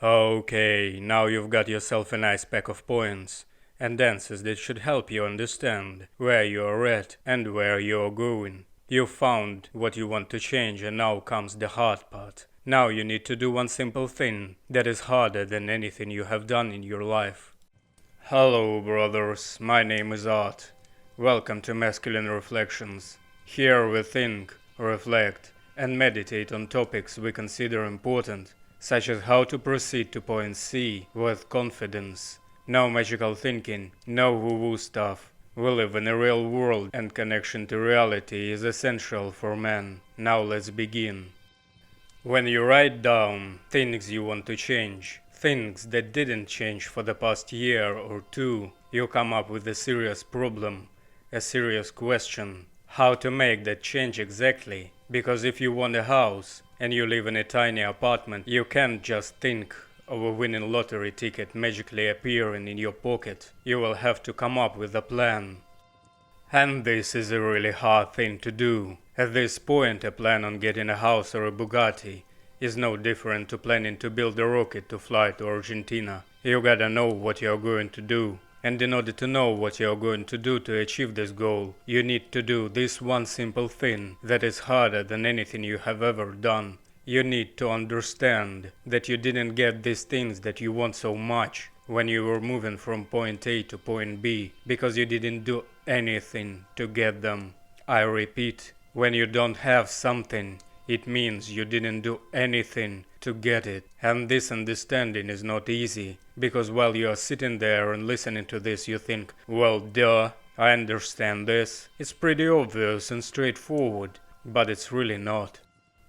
Okay, now you've got yourself a nice pack of points and answers that should help you understand where you're at and where you're going. You found what you want to change, and now comes the hard part. Now you need to do one simple thing that is harder than anything you have done in your life. Hello brothers, my name is Art. Welcome to Masculine Reflections. Here we think, reflect, and meditate on topics we consider important, such as how to proceed to point C with confidence. No magical thinking, no woo-woo stuff. We live in a real world and connection to reality is essential for man. Now let's begin. When you write down things you want to change, things that didn't change for the past year or two, you come up with a serious problem, a serious question. How to make that change exactly? Because if you want a house and you live in a tiny apartment, you can't just think of a winning lottery ticket magically appearing in your pocket. You will have to come up with a plan. And this is a really hard thing to do. At this point, a plan on getting a house or a Bugatti is no different to planning to build a rocket to fly to Argentina. You gotta know what you're going to do. And in order to know what you're going to do to achieve this goal, you need to do this one simple thing that is harder than anything you have ever done. You need to understand that you didn't get these things that you want so much when you were moving from point A to point B because you didn't do anything to get them. I repeat, when you don't have something, it means you didn't do anything to get it. And this understanding is not easy, because while you are sitting there and listening to this, you think, well, duh, I understand this. It's pretty obvious and straightforward, but it's really not.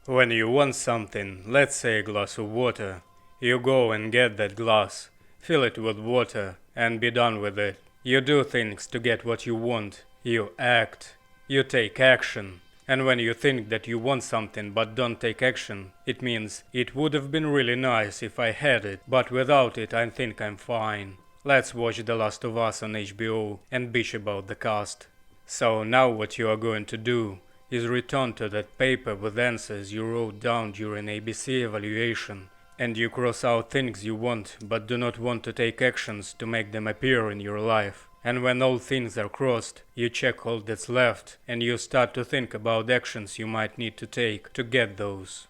When you want something, let's say a glass of water, you go and get that glass, fill it with water, and be done with it. You do things to get what you want. You act. You take action. And when you think that you want something but don't take action, it means it would have been really nice if I had it, but without it I think I'm fine. Let's watch The Last of Us on HBO and bitch about the cast. So now what you are going to do is return to that paper with answers you wrote down during ABC evaluation, and you cross out things you want but do not want to take actions to make them appear in your life. And when all things are crossed, you check all that's left and you start to think about actions you might need to take to get those.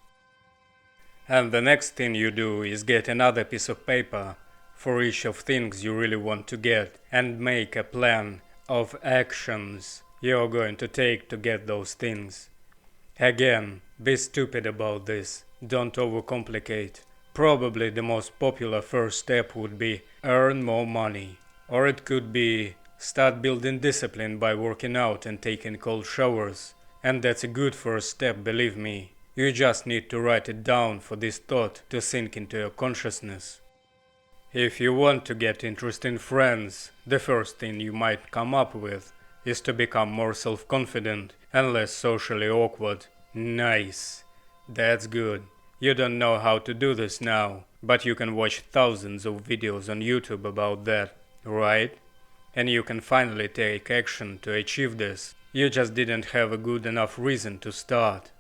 And the next thing you do is get another piece of paper for each of things you really want to get and make a plan of actions you're going to take to get those things. Again, be stupid about this, don't overcomplicate. Probably the most popular first step would be earn more money. Or it could be start building discipline by working out and taking cold showers. And that's a good first step, believe me. You just need to write it down for this thought to sink into your consciousness. If you want to get interesting friends, the first thing you might come up with is to become more self-confident and less socially awkward. Nice. That's good. You don't know how to do this now, but you can watch thousands of videos on YouTube about that. Right? And you can finally take action to achieve this. You just didn't have a good enough reason to start.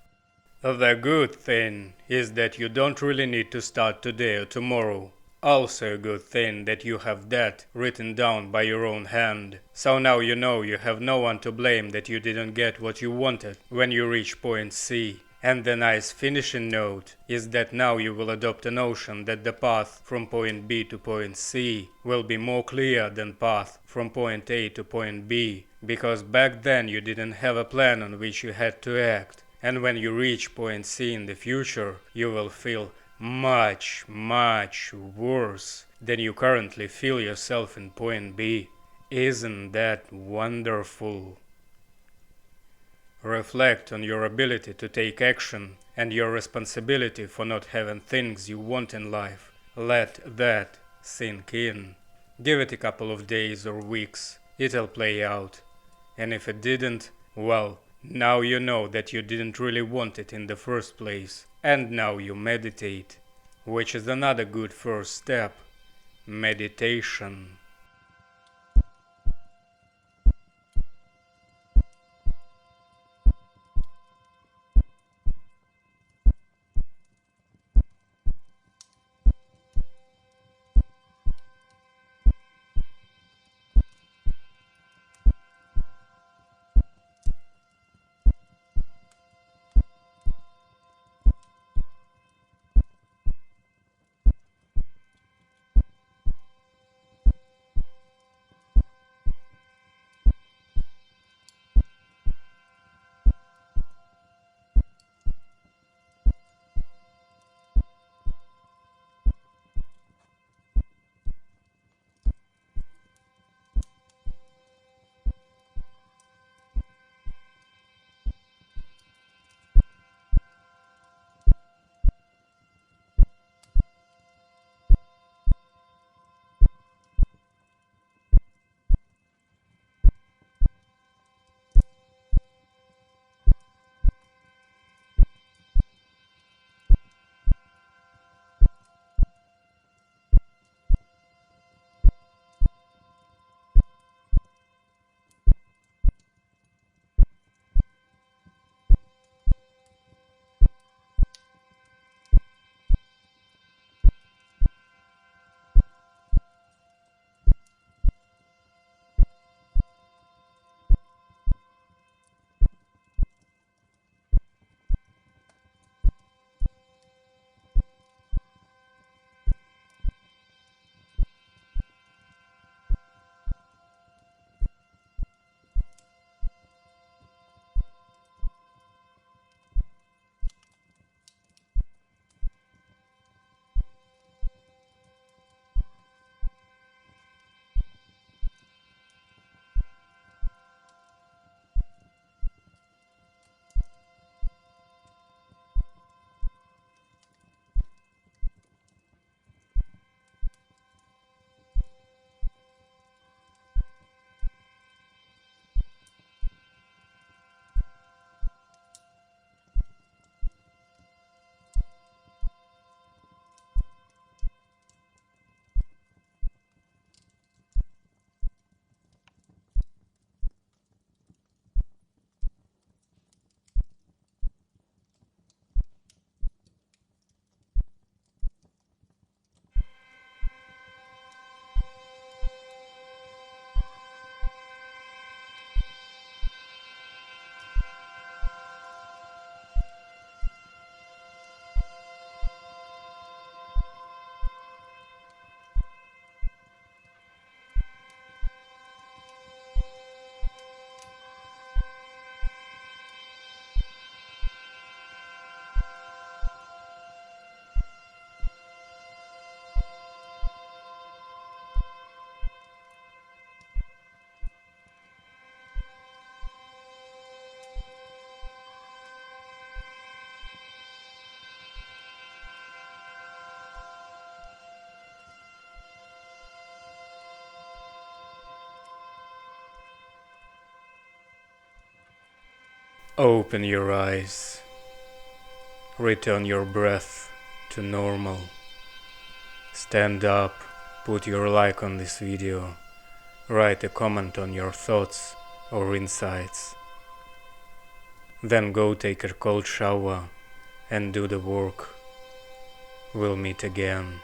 The good thing is that you don't really need to start today or tomorrow. Also a good thing that you have that written down by your own hand. So now you know you have no one to blame that you didn't get what you wanted when you reach point C. And the nice finishing note is that now you will adopt a notion that the path from point B to point C will be more clear than path from point A to point B, because back then you didn't have a plan on which you had to act. And when you reach point C in the future, you will feel much, much worse than you currently feel yourself in point B. Isn't that wonderful? Reflect on your ability to take action and your responsibility for not having things you want in life. Let that sink in. Give it a couple of days or weeks. It'll play out. And if it didn't, well, now you know that you didn't really want it in the first place. And now you meditate, which is another good first step. Meditation. Open your eyes. Return your breath to normal. Stand up, put your like on this video, write a comment on your thoughts or insights. Then go take a cold shower and do the work. We'll meet again.